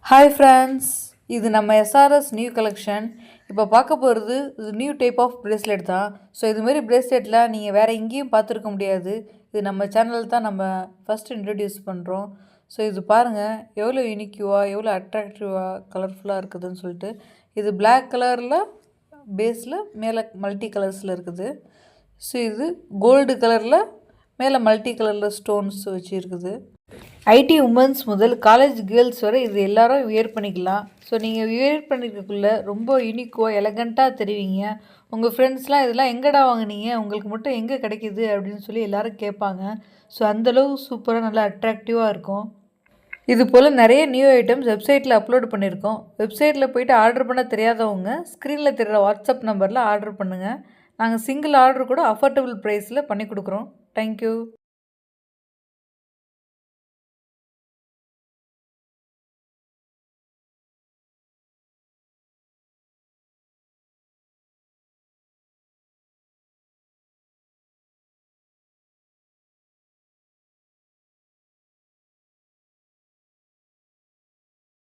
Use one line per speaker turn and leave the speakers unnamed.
Hi friends, இது நம்ம SRS new collection. இப்போ பார்க்க போகிறது இது நியூ டைப் ஆஃப் பிரேஸ்லெட் தான். ஸோ இதுமாரி பிரேஸ்லெட்லாம் நீங்கள் வேறு எங்கேயும் பார்த்துருக்க முடியாது. இது நம்ம சேனல் தான் நம்ம ஃபஸ்ட் இன்ட்ரடியூஸ் பண்ணுறோம். ஸோ இது பாருங்கள் எவ்வளோ யூனிக்யூவாக எவ்வளோ அட்ராக்டிவாக கலர்ஃபுல்லாக இருக்குதுன்னு சொல்லிட்டு. இது பிளாக் கலரில் பேஸில் மேலே மல்டி கலர்ஸில் இருக்குது. ஸோ இது கோல்டு கலரில் மேலே மல்டி கலரில் ஸ்டோன்ஸ் வச்சு இருக்குது. ஐடி உமன்ஸ் முதல் காலேஜ் கேர்ள்ஸ் வரை இது எல்லாரும் வியர் பண்ணிக்கலாம். ஸோ நீங்கள் வியர் பண்ணிக்கிறதுக்குள்ளே ரொம்ப யூனிக்காக எலகண்ட்டாக தெரிவிங்க. உங்கள் ஃப்ரெண்ட்ஸ்லாம் இதெல்லாம் எங்கடா வாங்கினீங்க, உங்களுக்கு மட்டும் எங்கே கிடைக்கிது அப்படின்னு சொல்லி எல்லோரும் கேட்பாங்க. ஸோ அந்தளவு சூப்பராக நல்லா அட்ராக்டிவாக இருக்கும். இது போல் நிறைய நியூ ஐட்டம்ஸ் வெப்சைட்டில் அப்லோட் பண்ணியிருக்கோம். வெப்சைட்டில் போய்ட்டு ஆர்டர் பண்ண தெரியாதவங்க ஸ்க்ரீனில் தெரிகிற வாட்ஸ்அப் நம்பரில் ஆர்டர் பண்ணுங்கள். நாங்கள் சிங்கிள் ஆர்டர் கூட அஃபோர்டபுள் ப்ரைஸில் பண்ணி கொடுக்குறோம். தேங்க்யூ.